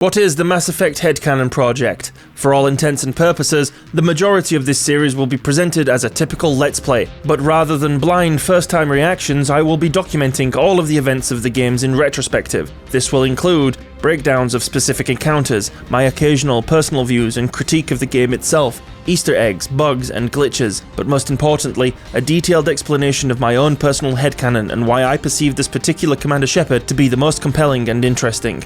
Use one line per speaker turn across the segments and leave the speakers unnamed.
What is the Mass Effect headcanon project? For all intents and purposes, the majority of this series will be presented as a typical Let's Play, but rather than blind first-time reactions, I will be documenting all of the events of the games in retrospective. This will include breakdowns of specific encounters, my occasional personal views and critique of the game itself, Easter eggs, bugs, and glitches, but most importantly, a detailed explanation of my own personal headcanon and why I perceive this particular Commander Shepard to be the most compelling and interesting.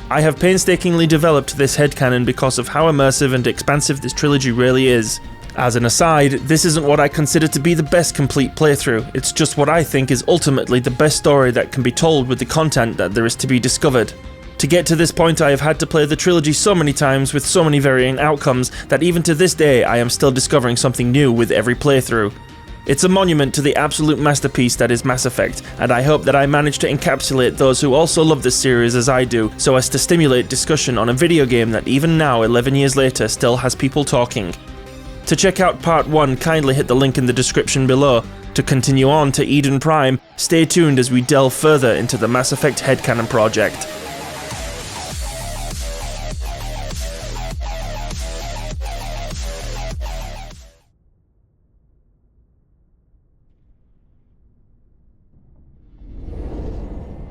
I have painstakingly developed this headcanon because of how immersive and expansive this trilogy really is. As an aside, this isn't what I consider to be the best complete playthrough, it's just what I think is ultimately the best story that can be told with the content that there is to be discovered. To get to this point, I have had to play the trilogy so many times with so many varying outcomes that even to this day I am still discovering something new with every playthrough. It's a monument to the absolute masterpiece that is Mass Effect, and I hope that I manage to encapsulate those who also love this series as I do, so as to stimulate discussion on a video game that even now, 11 years later, still has people talking. To check out part 1, kindly hit the link in the description below. To continue on to Eden Prime, stay tuned as we delve further into the Mass Effect headcanon project.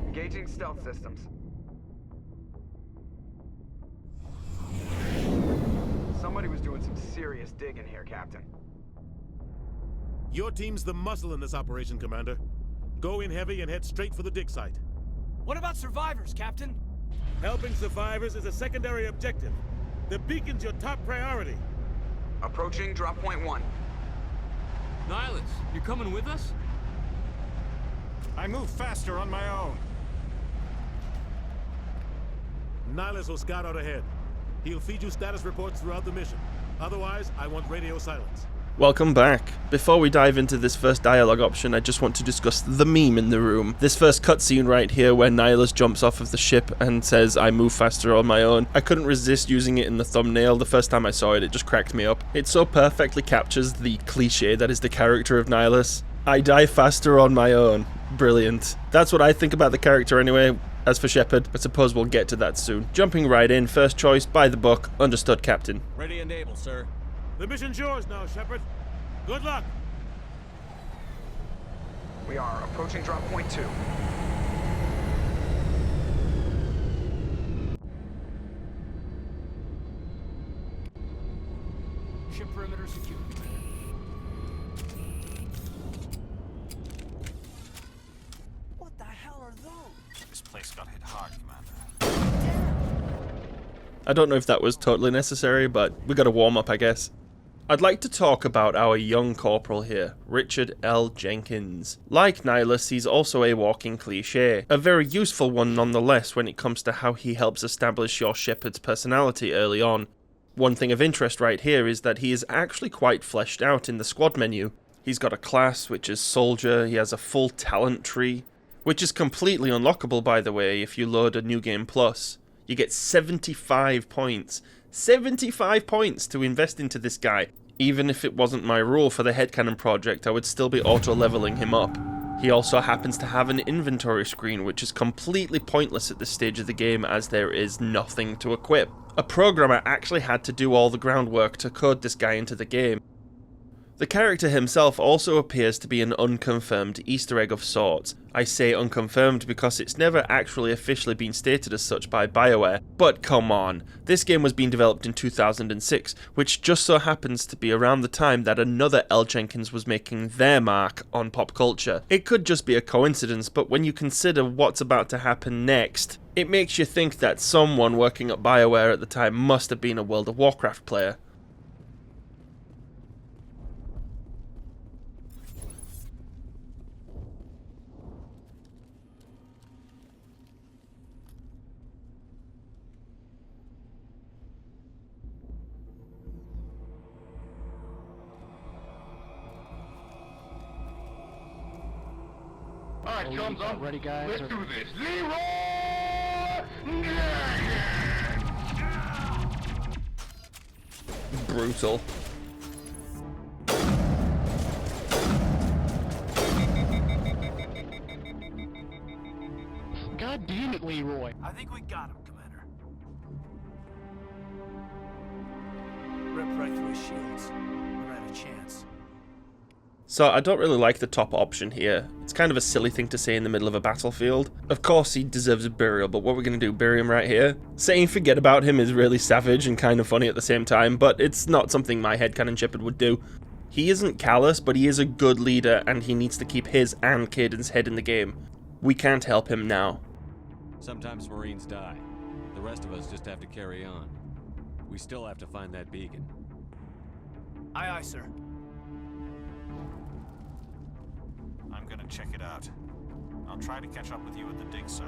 Engaging stealth systems. Somebody was doing some serious digging here, Captain.
Your team's the muscle in this operation, Commander. Go in heavy and head straight for the dig site.
What about survivors, Captain?
Helping survivors is a secondary objective. The beacon's your top priority.
Approaching drop point 1.
Nihilus, you coming with us?
I move faster on my own.
Nihilus will scout out ahead. He'll feed you status reports throughout the mission. Otherwise, I want radio silence.
Welcome back. Before we dive into this first dialogue option, I just want to discuss the meme in the room. This first cutscene right here where Nihilus jumps off of the ship and says, "I move faster on my own." I couldn't resist using it in the thumbnail. The first time I saw it, it just cracked me up. It so perfectly captures the cliche that is the character of Nihilus. I die faster on my own. Brilliant. That's what I think about the character anyway. As for Shepard, I suppose we'll get to that soon. Jumping right in, first choice, by the book, understood, Captain.
Ready and able, sir.
The mission's yours now, Shepard. Good luck.
We are approaching drop point 2.
Ship perimeter secure. What the hell are those?
This place got hit hard, Commander.
I don't know if that was totally necessary, but we got a warm up, I guess. I'd like to talk about our young corporal here, Richard L. Jenkins. Like Nihilus, he's also a walking cliché, a very useful one nonetheless when it comes to how he helps establish your Shepard's personality early on. One thing of interest right here is that he is actually quite fleshed out in the squad menu. He's got a class, which is Soldier, he has a full talent tree, which is completely unlockable by the way if you load a New Game Plus. You get 75 points. 75 points to invest into this guy. Even if it wasn't my rule for the headcanon project, I would still be auto-leveling him up. He also happens to have an inventory screen, which is completely pointless at this stage of the game as there is nothing to equip. A programmer actually had to do all the groundwork to code this guy into the game. The character himself also appears to be an unconfirmed Easter egg of sorts. I say unconfirmed because it's never actually officially been stated as such by Bioware, but come on, this game was being developed in 2006, which just so happens to be around the time that another L. Jenkins was making their mark on pop culture. It could just be a coincidence, but when you consider what's about to happen next, it makes you think that someone working at Bioware at the time must have been a World of Warcraft player.
Alright, chums up.
Ready, guys?
Let's do this. Leroy!
Brutal.
God damn it, Leroy.
I think we got him, Commander. shields. Never had a chance.
So I don't really like the top option here. It's kind of a silly thing to say in the middle of a battlefield. Of course he deserves a burial, but what we're going to do, bury him right here? Saying forget about him is really savage and kind of funny at the same time, but it's not something my headcanon Shepard would do. He isn't callous, but he is a good leader and he needs to keep his and Caden's head in the game. We can't help him now.
Sometimes Marines die. The rest of us just have to carry on. We still have to find that beacon.
Aye, aye, sir.
I'm gonna check it out. I'll try to catch up with you at the dig site.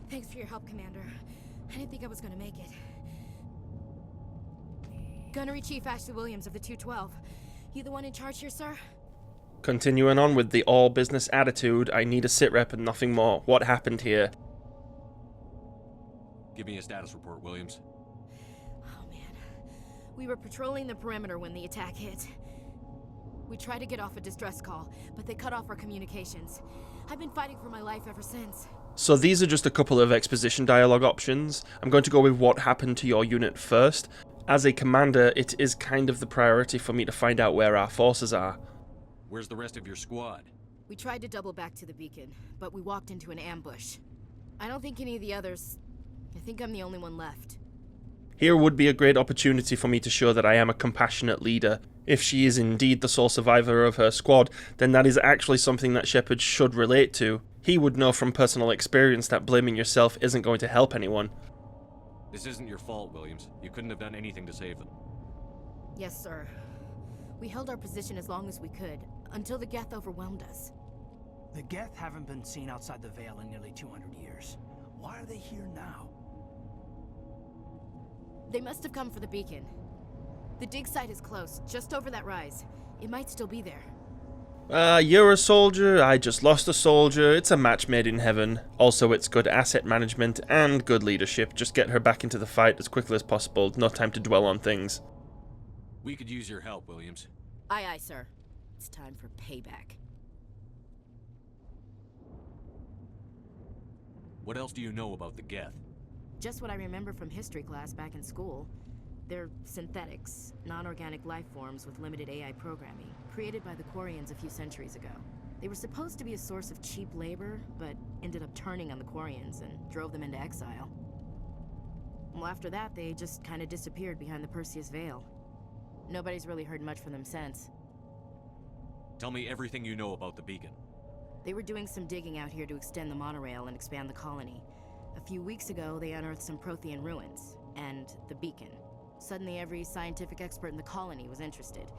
Thanks for your help, Commander. I didn't think I was gonna make it. Gunnery Chief Ashley Williams of the 212. You the one in charge here, sir?
Continuing on with the all business attitude, I need a sitrep and nothing more. What happened here?
Give me a status report, Williams.
Oh man. We were patrolling the perimeter when the attack hit. We tried to get off a distress call, but they cut off our communications. I've been fighting for my life ever since.
So these are just a couple of exposition dialogue options. I'm going to go with what happened to your unit first. As a commander, it is kind of the priority for me to find out where our forces are.
Where's the rest of your squad?
We tried to double back to the beacon, but we walked into an ambush. I don't think any of the others... I think I'm the only one left.
Here would be a great opportunity for me to show that I am a compassionate leader. If she is indeed the sole survivor of her squad, then that is actually something that Shepard should relate to. He would know from personal experience that blaming yourself isn't going to help anyone.
This isn't your fault, Williams. You couldn't have done anything to save them.
Yes, sir. We held our position as long as we could, until the Geth overwhelmed us.
The Geth haven't been seen outside the Veil in nearly 200 years. Why are they here now?
They must have come for the beacon. The dig site is close, just over that rise. It might still be there.
You're a soldier, I just lost a soldier, it's a match made in heaven. Also, it's good asset management and good leadership. Just get her back into the fight as quickly as possible, no time to dwell on things.
We could use your help, Williams.
Aye, aye, sir. It's time for payback.
What else do you know about the Geth?
Just what I remember from history class back in school. They're synthetics, non-organic life forms with limited AI programming, created by the Quarians a few centuries ago. They were supposed to be a source of cheap labor, but ended up turning on the Quarians and drove them into exile. Well, after that, they just kind of disappeared behind the Perseus Veil. Nobody's really heard much from them since.
Tell me everything you know about the beacon.
They were doing some digging out here to extend the monorail and expand the colony. A few weeks ago, they unearthed some Prothean ruins, and the beacon. Suddenly, every scientific expert in the colony was interested.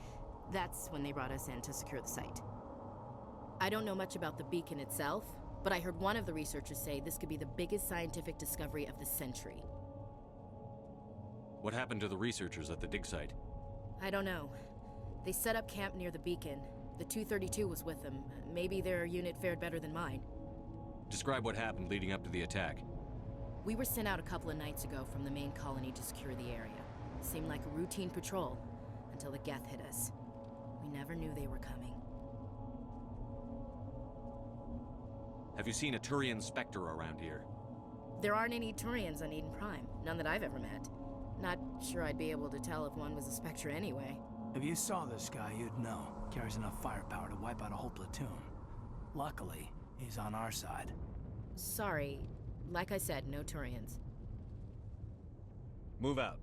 That's when they brought us in to secure the site. I don't know much about the beacon itself, but I heard one of the researchers say this could be the biggest scientific discovery of the century.
What happened to the researchers at the dig site?
I don't know. They set up camp near the beacon. The 232 was with them. Maybe their unit fared better than mine.
Describe what happened leading up to the attack.
We were sent out a couple of nights ago from the main colony to secure the area. Seemed like a routine patrol, until the Geth hit us. We never knew they were coming.
Have you seen a Turian Spectre around here?
There aren't any Turians on Eden Prime, none that I've ever met. Not sure I'd be able to tell if one was a Spectre anyway.
If you saw this guy, you'd know. Carries enough firepower to wipe out a whole platoon. Luckily, he's on our side.
Sorry. Like I said, no Turians.
Move out.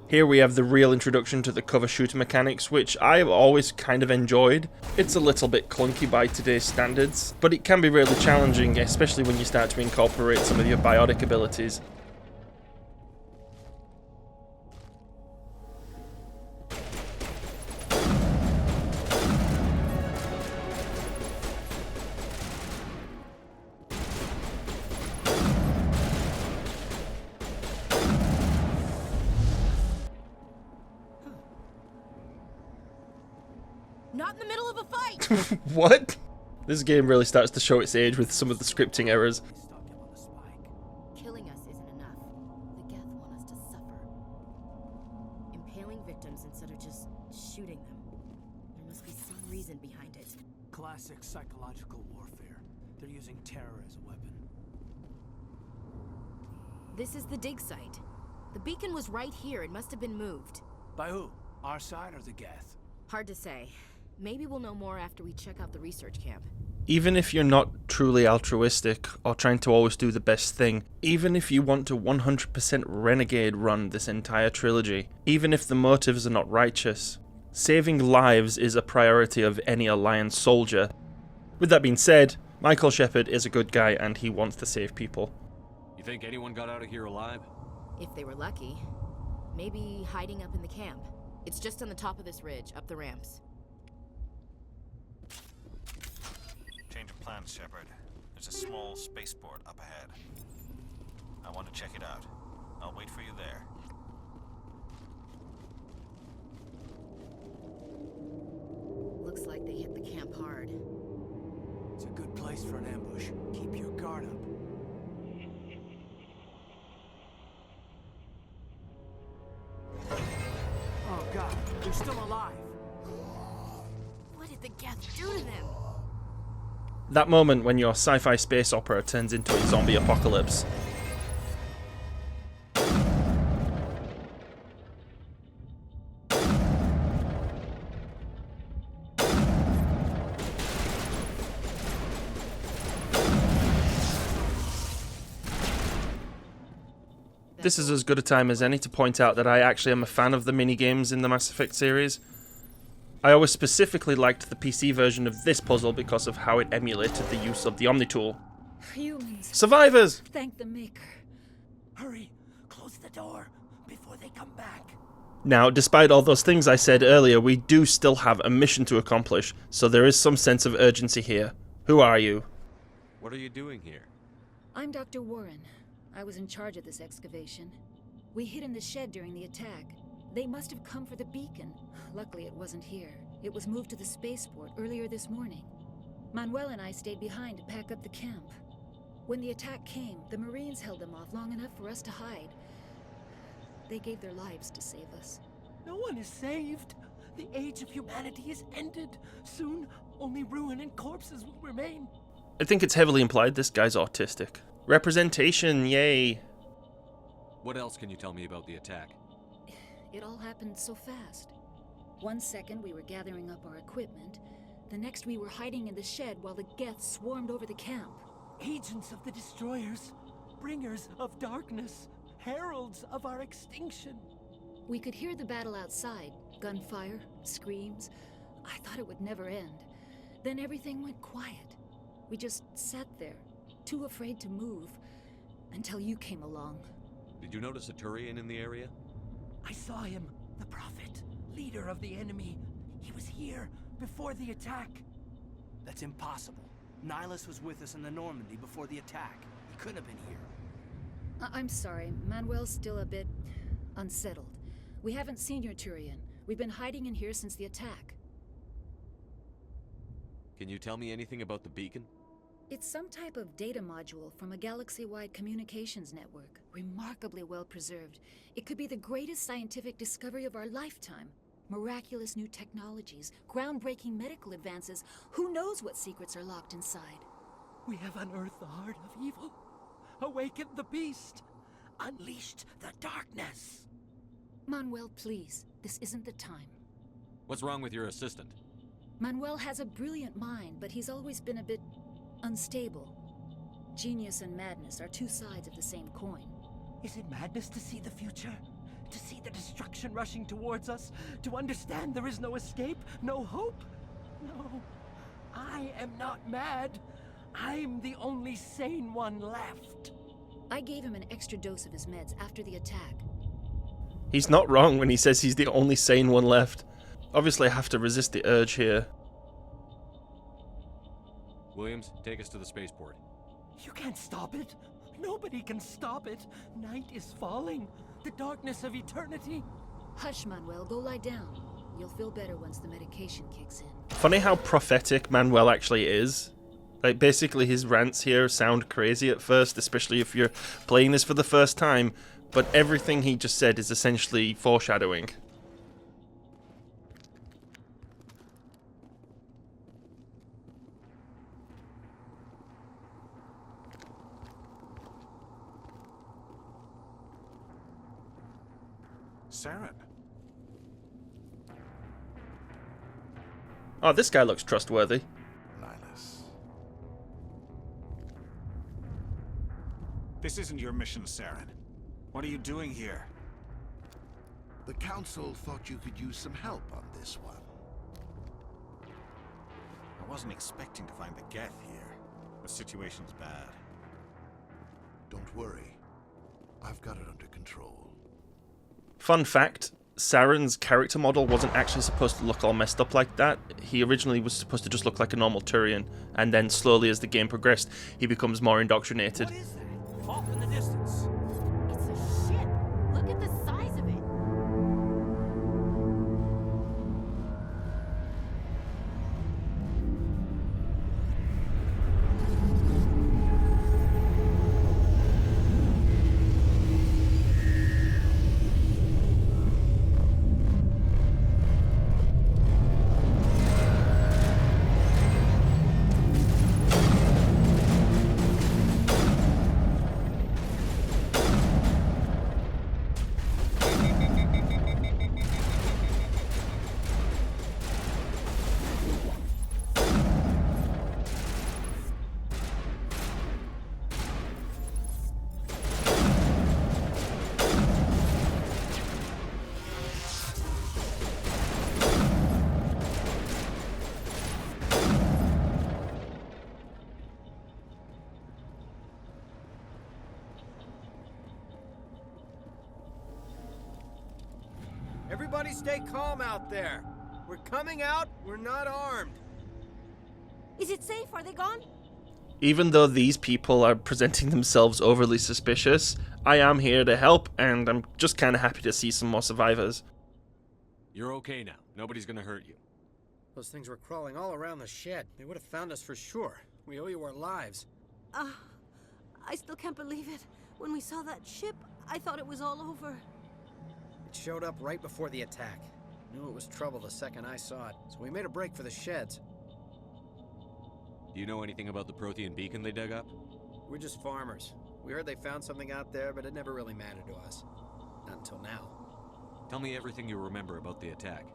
Here we have the real introduction to the cover shooter mechanics, which I've always kind of enjoyed. It's a little bit clunky by today's standards, but it can be really challenging, especially when you start to incorporate some of your biotic abilities.
Not in the middle of a fight!
What? This game really starts to show its age with some of the scripting errors.
Stopped him on the spike.
Killing us isn't enough. The Geth want us to suffer. Impaling victims instead of just shooting them. There must be some reason behind it.
Classic psychological warfare. They're using terror as a weapon.
This is the dig site. The beacon was right here. It must have been moved.
By who? Our side or the Geth?
Hard to say. Maybe we'll know more after we check out the research camp.
Even if you're not truly altruistic or trying to always do the best thing, even if you want to 100% renegade run this entire trilogy, even if the motives are not righteous, saving lives is a priority of any Alliance soldier. With that being said, Mykul Shepard is a good guy and he wants to save people.
You think anyone got out of here alive?
If they were lucky. Maybe hiding up in the camp. It's just on the top of this ridge, up the ramps.
Change of plans, Shepard. There's a small spaceport up ahead. I want to check it out. I'll wait for you there.
Looks like they hit the camp hard.
It's a good place for an ambush. Keep your guard up. Oh god, they're still alive.
What did the Geth do to them?
That moment when your sci-fi space opera turns into a zombie apocalypse. This is as good a time as any to point out that I actually am a fan of the minigames in the Mass Effect series. I always specifically liked the PC version of this puzzle because of how it emulated the use of the Omnitool.
Humans,
Survivors!
thank the Maker.
Hurry, close the door before they come back.
Now, despite all those things I said earlier, we do still have a mission to accomplish, so there is some sense of urgency here. Who are you?
What are you doing here?
I'm Dr. Warren. I was in charge of this excavation. We hid in the shed during the attack. They must have come for the beacon. Luckily, it wasn't here. It was moved to the spaceport earlier this morning. Manuel and I stayed behind to pack up the camp. When the attack came, the Marines held them off long enough for us to hide. They gave their lives to save us.
No one is saved. The age of humanity is ended. Soon, only ruin and corpses will remain.
I think it's heavily implied this guy's autistic. Representation, yay!
What else can you tell me about the attack?
It all happened so fast. 1 second we were gathering up our equipment. The next we were hiding in the shed while the Geth swarmed over the camp.
Agents of the destroyers, bringers of darkness, heralds of our extinction.
We could hear the battle outside. Gunfire, screams. I thought it would never end. Then everything went quiet. We just sat there, too afraid to move, until you came along.
Did you notice a Turian in the area?
I saw him, the Prophet, leader of the enemy. He was here before the attack.
That's impossible. Nihilus was with us in the Normandy before the attack. He couldn't have been here.
I'm sorry, Manuel's still a bit unsettled. We haven't seen your Turian. We've been hiding in here since the attack.
Can you tell me anything about the beacon?
It's some type of data module from a galaxy-wide communications network. Remarkably well preserved. It could be the greatest scientific discovery of our lifetime. Miraculous new technologies, groundbreaking medical advances. Who knows what secrets are locked inside?
We have unearthed the heart of evil, awakened the beast, unleashed the darkness.
Manuel, please. This isn't the time.
What's wrong with your assistant?
Manuel has a brilliant mind, but he's always been a bit unstable. Genius and madness are two sides of the same coin.
Is it madness to see the future? To see the destruction rushing towards us? To understand there is no escape? No hope? No. I am not mad. I'm the only sane one left.
I gave him an extra dose of his meds after the attack.
He's not wrong when he says he's the only sane one left. Obviously I have to resist the urge here.
Williams, take us to the spaceport.
You can't stop it. Nobody can stop it. Night is falling. The darkness of eternity.
Hush, Manuel, go lie down. You'll feel better once the medication kicks in.
Funny how prophetic Manuel actually is. Like, basically his rants here sound crazy at first, especially if you're playing this for the first time, but everything he just said is essentially foreshadowing.
Saren.
Oh, this guy looks trustworthy.
Nihilus. This isn't your mission, Saren. What are you doing here?
The Council thought you could use some help on this one.
I wasn't expecting to find the Geth here. The situation's bad.
Don't worry. I've got it under control.
Fun fact, Saren's character model wasn't actually supposed to look all messed up like that. He originally was supposed to just look like a normal Turian, and then slowly as the game progressed, he becomes more indoctrinated.
What is that? Off in the distance.
It's a ship. Look at the size of it.
Everybody stay calm out there. We're coming out, we're not armed.
Is it safe? Are they gone?
Even though these people are presenting themselves overly suspicious, I am here to help, and I'm just kind of happy to see some more survivors.
You're okay now. Nobody's gonna hurt you.
Those things were crawling all around the shed. They would have found us for sure. We owe you our lives.
I still can't believe it. When we saw that ship, I thought it was all over.
It showed up right before the attack. Knew it was trouble the second I saw it, so we made a break for the sheds.
Do you know anything about the Prothean beacon they dug up?
We're just farmers. We heard they found something out there, but it never really mattered to us. Not until now.
Tell me everything you remember about the attack.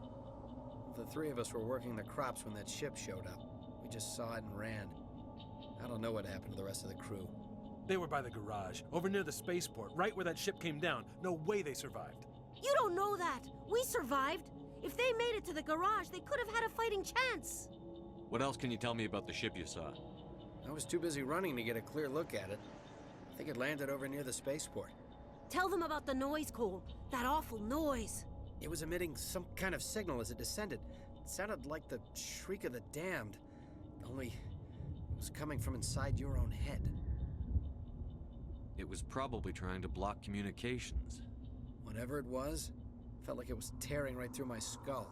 The three of us were working the crops when that ship showed up. We just saw it and ran. I don't know what happened to the rest of the crew.
They were by the garage, over near the spaceport, right where that ship came down. No way they survived.
You don't know that. We survived. If they made it to the garage, they could have had a fighting chance.
What else can you tell me about the ship you saw?
I was too busy running to get a clear look at it. I think it landed over near the spaceport.
Tell them about the noise, Cole. That awful noise.
It was emitting some kind of signal as it descended. It sounded like the shriek of the damned. Only it was coming from inside your own head.
It was probably trying to block communications.
Whatever it was, felt like it was tearing right through my skull.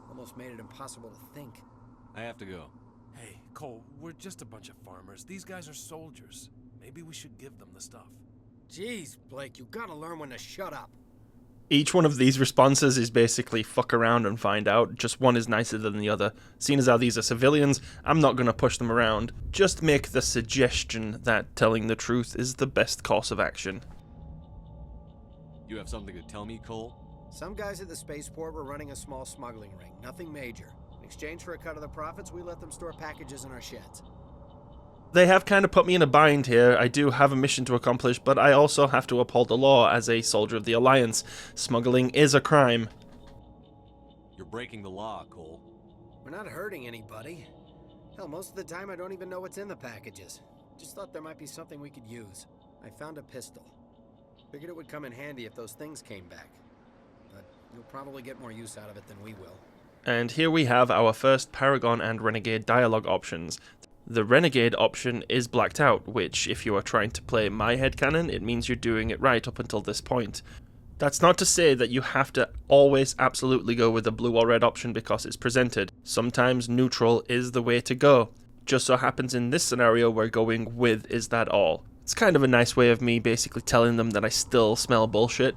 Almost made it impossible to think.
I have to go.
Hey, Cole, we're just a bunch of farmers. These guys are soldiers. Maybe we should give them the stuff.
Jeez, Blake, you gotta learn when to shut up.
Each one of these responses is basically fuck around and find out. Just one is nicer than the other. Seeing as how these are civilians, I'm not going to push them around. Just make the suggestion that telling the truth is the best course of action.
You have something to tell me, Cole?
Some guys at the spaceport were running a small smuggling ring, nothing major. In exchange for a cut of the profits, we let them store packages in our sheds.
They have kind of put me in a bind here. I do have a mission to accomplish, but I also have to uphold the law as a soldier of the Alliance. Smuggling is a crime.
You're breaking the law, Cole.
We're not hurting anybody. Hell, most of the time I don't even know what's in the packages. Just thought there might be something we could use. I found a pistol. Figured it would come in handy if those things came back. But you'll probably get more use out of it than we will.
And here we have our first Paragon and Renegade dialogue options. The Renegade option is blacked out, which, if you are trying to play my headcanon, it means you're doing it right up until this point. That's not to say that you have to always absolutely go with the blue or red option because it's presented. Sometimes neutral is the way to go. Just so happens in this scenario we're going with is that all. It's kind of a nice way of me basically telling them that I still smell bullshit.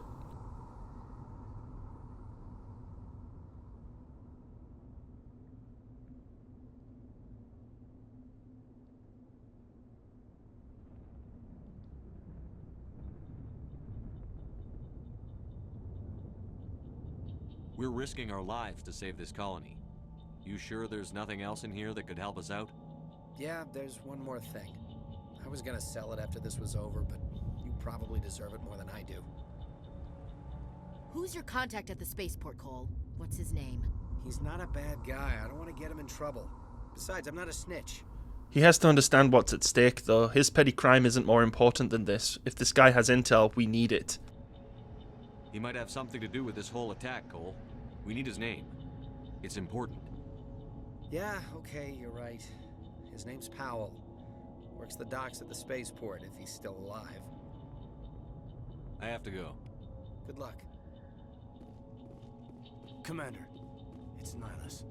We're risking our lives to save this colony. You sure there's nothing else in here that could help us out?
Yeah, there's one more thing. I was gonna sell it after this was over, but you probably deserve it more than I do.
Who's your contact at the spaceport, Cole? What's his name?
He's not a bad guy. I don't want to get him in trouble. Besides, I'm not a snitch.
He has to understand what's at stake, though. His petty crime isn't more important than this. If this guy has intel, we need it.
He might have something to do with this whole attack, Cole. We need his name. It's important.
Yeah, okay, you're right. His name's Powell. Works the docks at the spaceport if he's still alive.
I have to go.
Good luck.
Commander, it's Nihilus.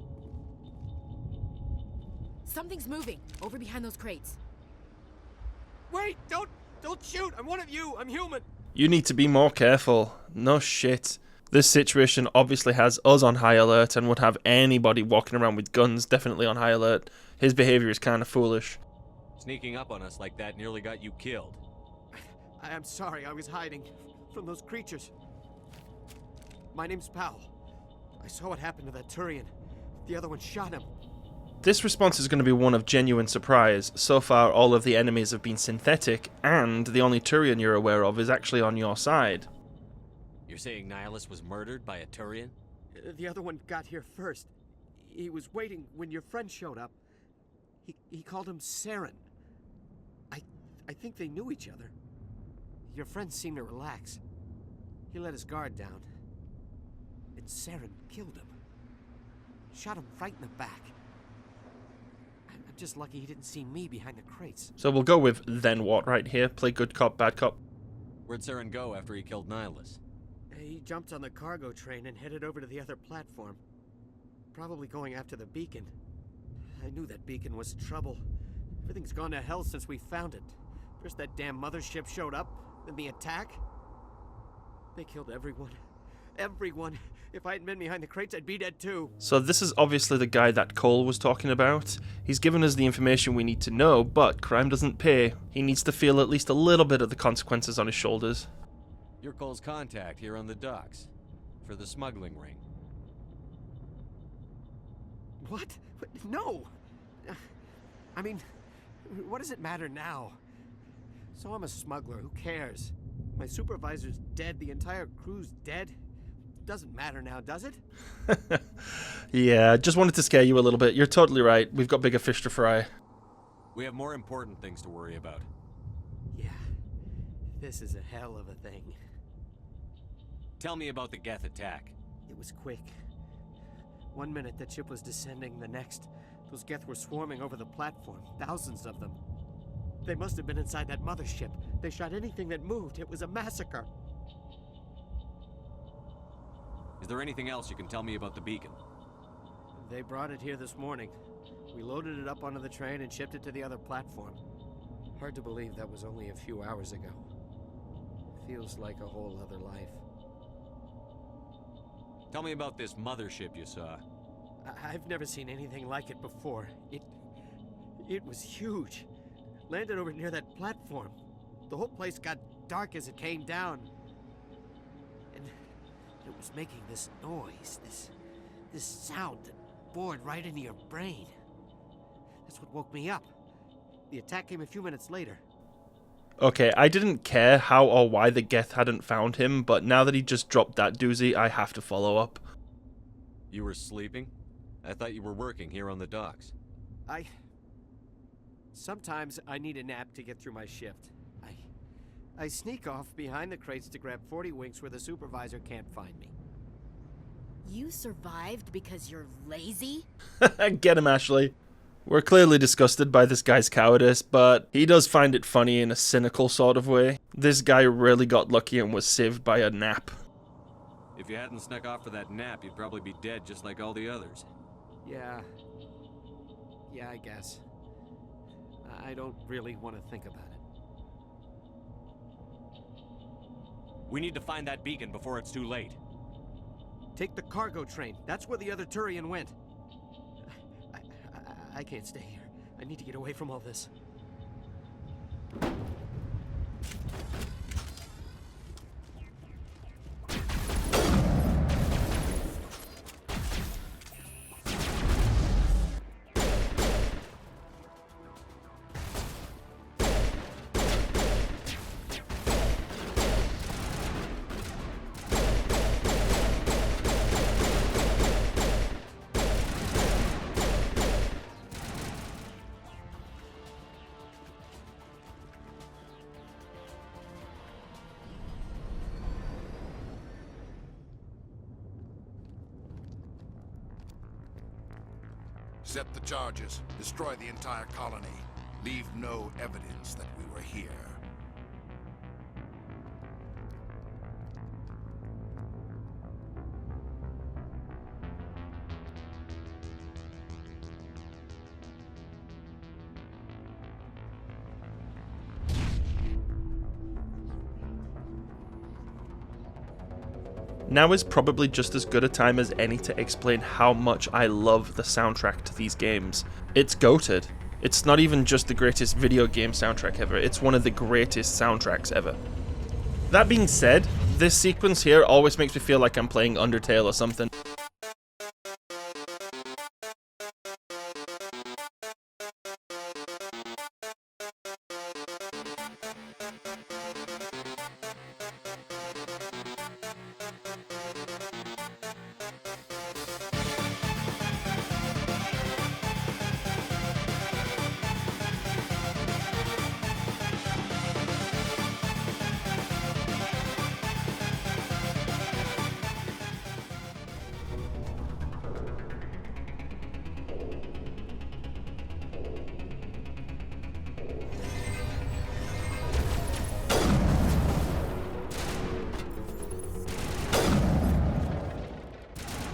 Something's moving over behind those crates.
Wait! Don't shoot! I'm one of you! I'm human!
You need to be more careful. No shit. This situation obviously has us on high alert and would have anybody walking around with guns definitely on high alert. His behavior is kind of foolish.
Sneaking up on us like that nearly got you killed.
I'm sorry, I was hiding from those creatures. My name's Powell. I saw what happened to that Turian. The other one shot him.
This response is going to be one of genuine surprise. So far, all of the enemies have been synthetic, and the only Turian you're aware of is actually on your side.
You're saying Nihilus was murdered by a Turian?
The other one got here first. He was waiting when your friend showed up. He called him Saren. I think they knew each other. Your friend seemed to relax. He let his guard down. And Saren killed him. Shot him right in the back. I'm just lucky he didn't see me behind the crates.
So we'll go with then what right here. Play good cop, bad cop.
Where'd Saren go after he killed Nihilus?
He jumped on the cargo train and headed over to the other platform. Probably going after the beacon. I knew that beacon was trouble. Everything's gone to hell since we found it. First that damn mothership showed up, then the attack. They killed everyone. Everyone. If I hadn't been behind the crates, I'd be dead too.
So this is obviously the guy that Cole was talking about. He's given us the information we need to know, but crime doesn't pay. He needs to feel at least a little bit of the consequences on his shoulders.
You're Cole's contact here on the docks. For the smuggling ring.
What? No! I mean, what does it matter now? So I'm a smuggler, who cares? My supervisor's dead, the entire crew's dead. Doesn't matter now, does it?
Yeah, just wanted to scare you a little bit. You're totally right. We've got bigger fish to fry.
We have more important things to worry about.
Yeah, this is a hell of a thing.
Tell me about the Geth attack.
It was quick. 1 minute that ship was descending, the next, those Geth were swarming over the platform, thousands of them. They must have been inside that mothership. They shot anything that moved. It was a massacre.
Is there anything else you can tell me about the beacon?
They brought it here this morning. We loaded it up onto the train and shipped it to the other platform. Hard to believe that was only a few hours ago. Feels like a whole other life.
Tell me about this mothership you saw.
I've never seen anything like it before. It was huge. Landed over near that platform. The whole place got dark as it came down. And it was making this noise, this sound that bored right into your brain. That's what woke me up. The attack came a few minutes later.
Okay, I didn't care how or why the Geth hadn't found him, but now that he just dropped that doozy, I have to follow up.
You were sleeping? I thought you were working here on the docks.
Sometimes I need a nap to get through my shift. I sneak off behind the crates to grab 40 winks where the supervisor can't find me.
You survived because you're lazy?
Get him, Ashley. We're clearly disgusted by this guy's cowardice, but he does find it funny in a cynical sort of way. This guy really got lucky and was saved by a nap.
If you hadn't snuck off for that nap, you'd probably be dead just like all the others.
Yeah, I guess. I don't really want to think about it.
We need to find that beacon before it's too late.
Take the cargo train. That's where the other Turian went. I can't stay here. I need to get away from all this.
Set the charges. Destroy the entire colony. Leave no evidence that we were here.
Now is probably just as good a time as any to explain how much I love the soundtrack to these games. It's goated. It's not even just the greatest video game soundtrack ever, it's one of the greatest soundtracks ever. That being said, this sequence here always makes me feel like I'm playing Undertale or something.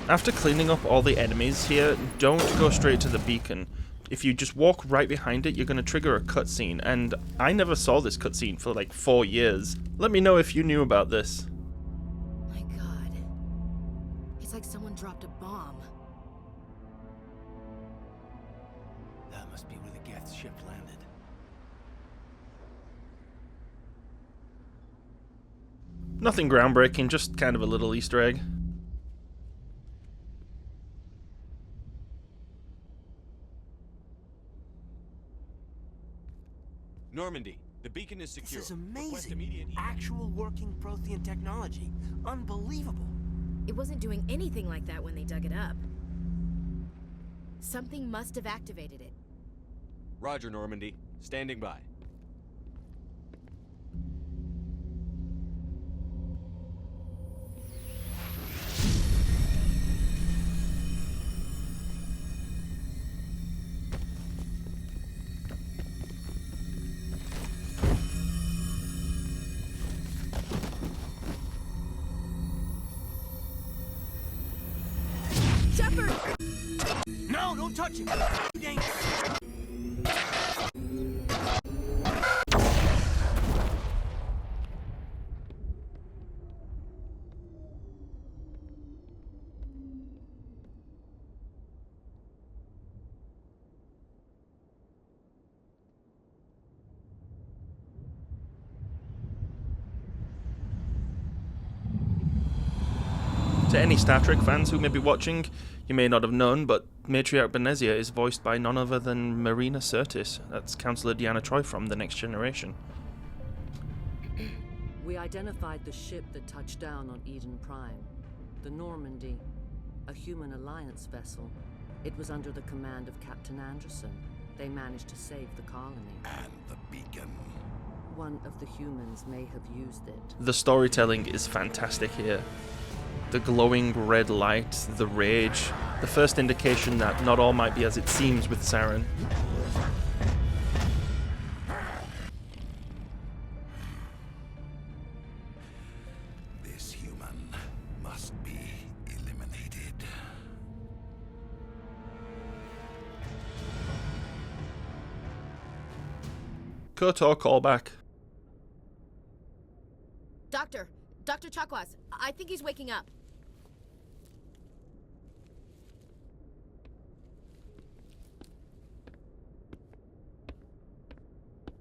After cleaning up all the enemies here, don't go straight to the beacon. If you just walk right behind it, you're going to trigger a cutscene, and I never saw this cutscene for like 4 years. Let me know if you knew about this.
My god. It's like someone dropped a bomb.
That must be where the Geth ship landed.
Nothing groundbreaking, just kind of a little Easter egg.
Normandy, the beacon is secure.
This is
Request
amazing.
immediate
Actual working Prothean technology. Unbelievable.
It wasn't doing anything like that when they dug it up. Something must have activated it.
Roger, Normandy. Standing by.
Shepard!
No, don't touch him! Dangerous.
To any Star Trek fans who may be watching, you may not have known, but Matriarch Benezia is voiced by none other than Marina Sirtis. That's Councillor Deanna Troi from The Next Generation.
We identified the ship that touched down on Eden Prime. The Normandy, a human alliance vessel. It was under the command of Captain Anderson. They managed to save the colony.
And the beacon.
One of the humans may have used it.
The storytelling is fantastic here. The glowing red light, the rage, the first indication that not all might be as it seems with Saren.
This human must be eliminated.
KOTOR callback.
Dr. Chakwas, I think he's waking up.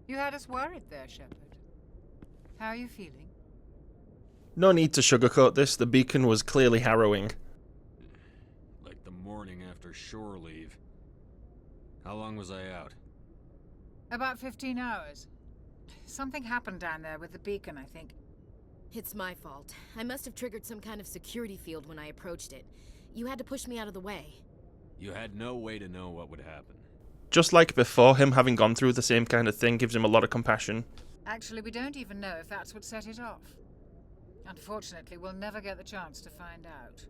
You had us worried there, Shepard. How are you feeling?
No need to sugarcoat this, the beacon was clearly harrowing.
Like the morning after shore leave. How long was I out?
About 15 hours. Something happened down there with the beacon, I think.
It's my fault. I must have triggered some kind of security field when I approached it. You had to push me out of the way.
You had no way to know what would happen.
Just like before, him having gone through the same kind of thing gives him a lot of compassion.
Actually, we don't even know if that's what set it off. Unfortunately, we'll never get the chance to find out.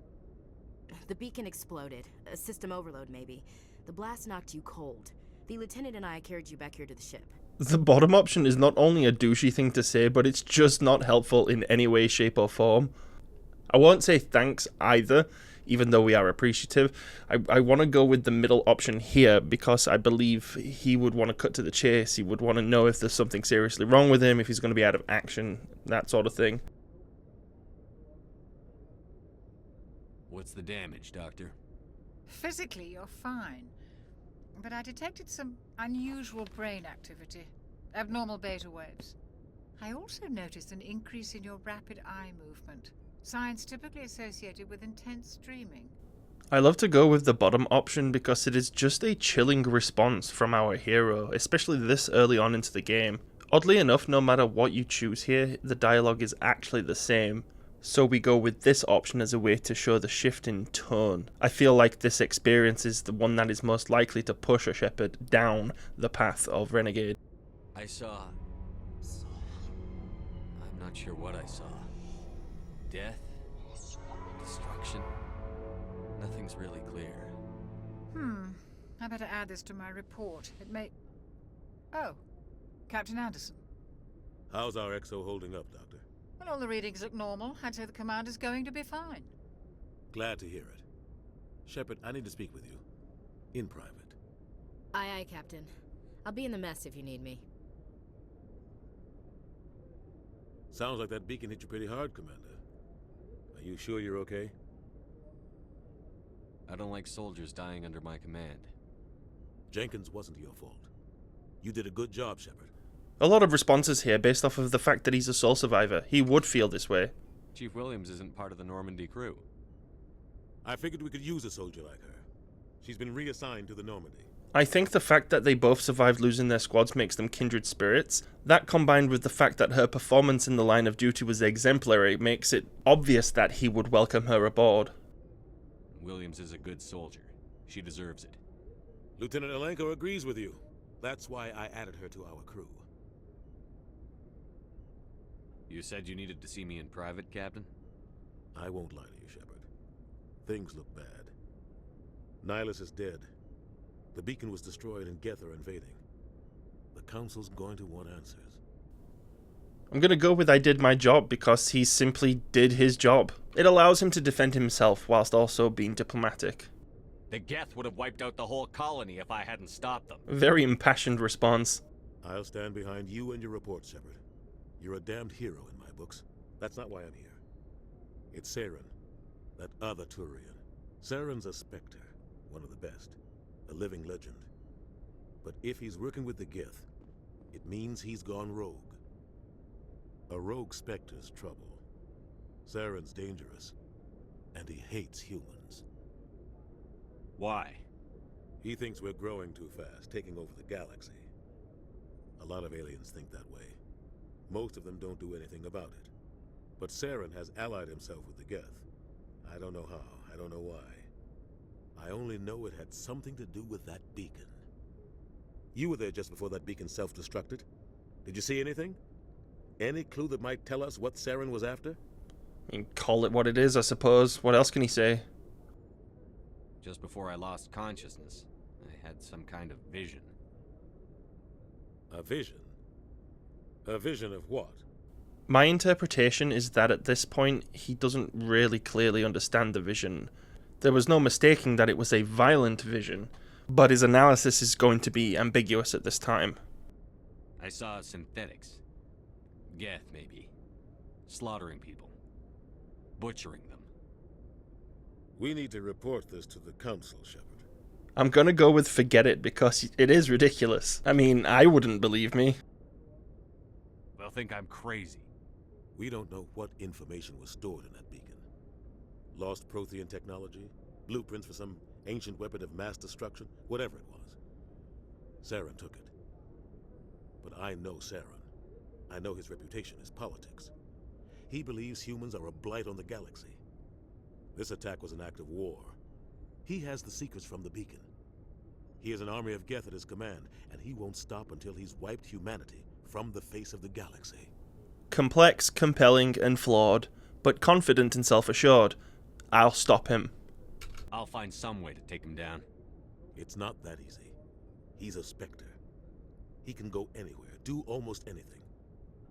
The beacon exploded. A system overload, maybe. The blast knocked you cold. The lieutenant and I carried you back here to the ship.
The bottom option is not only a douchey thing to say, but it's just not helpful in any way, shape or form. I won't say thanks either, even though we are appreciative. I want to go with the middle option here because I believe he would want to cut to the chase. He would want to know if there's something seriously wrong with him, if he's going to be out of action, that sort of thing.
What's the damage, Doctor?
Physically, you're fine. But I detected some unusual brain activity. Abnormal beta waves. I also noticed an increase in your rapid eye movement. Signs typically associated with intense dreaming.
I love to go with the bottom option because it is just a chilling response from our hero, especially this early on into the game. Oddly enough, no matter what you choose here, the dialogue is actually the same. So we go with this option as a way to show the shift in tone. I feel like this experience is the one that is most likely to push a Shepard down the path of Renegade.
I saw... I'm not sure what I saw. Death? Destruction? Nothing's really clear.
I better add this to my report. It may... Oh, Captain Anderson.
How's our XO holding up, Doctor?
Well, all the readings look normal. I'd say the commander's going to be fine.
Glad to hear it. Shepard, I need to speak with you. In private.
Aye, aye, Captain. I'll be in the mess if you need me.
Sounds like that beacon hit you pretty hard, Commander. Are you sure you're okay?
I don't like soldiers dying under my command.
Jenkins wasn't your fault. You did a good job, Shepard.
A lot of responses here based off of the fact that he's a sole survivor. He would feel this way.
Chief Williams isn't part of the Normandy crew.
I figured we could use a soldier like her. She's been reassigned to the Normandy.
I think the fact that they both survived losing their squads makes them kindred spirits. That combined with the fact that her performance in the line of duty was exemplary makes it obvious that he would welcome her aboard.
Williams is a good soldier. She deserves it.
Lieutenant Alenko agrees with you. That's why I added her to our crew.
You said you needed to see me in private, Captain?
I won't lie to you, Shepard. Things look bad. Nihilus is dead. The beacon was destroyed and Geth are invading. The Council's going to want answers.
I'm gonna go with I did my job because he simply did his job. It allows him to defend himself whilst also being diplomatic.
The Geth would have wiped out the whole colony if I hadn't stopped them.
Very impassioned response.
I'll stand behind you and your report, Shepard. You're a damned hero in my books. That's not why I'm here. It's Saren, that other Turian. Saren's a Spectre, one of the best. A living legend. But if he's working with the Geth, it means he's gone rogue. A rogue Spectre's trouble. Saren's dangerous, and he hates humans.
Why?
He thinks we're growing too fast, taking over the galaxy. A lot of aliens think that way. Most of them don't do anything about it. But Saren has allied himself with the Geth. I don't know how, I don't know why. I only know it had something to do with that beacon. You were there just before that beacon self-destructed. Did you see anything? Any clue that might tell us what Saren was after?
You can call it what it is, I suppose. What else can he say?
Just before I lost consciousness, I had some kind of vision.
A vision? A vision of what?
My interpretation is that at this point, he doesn't really clearly understand the vision. There was no mistaking that it was a violent vision, but his analysis is going to be ambiguous at this time.
I saw synthetics. Geth, maybe. Slaughtering people. Butchering them.
We need to report this to the Council, Shepard.
I'm gonna go with forget it because it is ridiculous. I mean, I wouldn't believe me.
They'll think I'm crazy.
We don't know what information was stored in that beacon. Lost Prothean technology? Blueprints for some ancient weapon of mass destruction? Whatever it was. Saren took it. But I know Saren. I know his reputation is politics. He believes humans are a blight on the galaxy. This attack was an act of war. He has the secrets from the beacon. He has an army of Geth at his command, and he won't stop until he's wiped humanity from the face of the galaxy.
Complex, compelling, and flawed, but confident and self-assured. I'll stop him.
I'll find some way to take him down.
It's not that easy. He's a Spectre. He can go anywhere, do almost anything.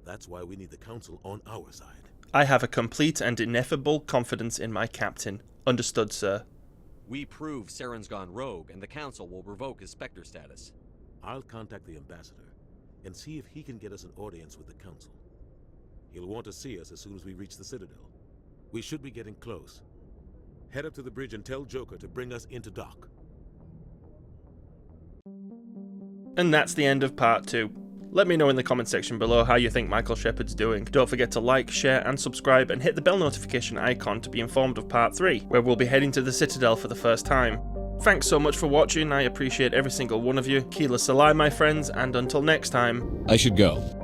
That's why we need the Council on our side.
I have a complete and ineffable confidence in my captain. Understood, sir.
We prove Saren's gone rogue, and the Council will revoke his Spectre status.
I'll contact the Ambassador and see if he can get us an audience with the Council. He'll want to see us as soon as we reach the Citadel. We should be getting close. Head up to the bridge and tell Joker to bring us into dock.
And that's the end of part 2. Let me know in the comment section below how you think Mykul Shepard's doing. Don't forget to like, share and subscribe, and hit the bell notification icon to be informed of part 3, where we'll be heading to the Citadel for the first time. Thanks so much for watching, I appreciate every single one of you. Keela Salai, my friends, and until next time...
I should go.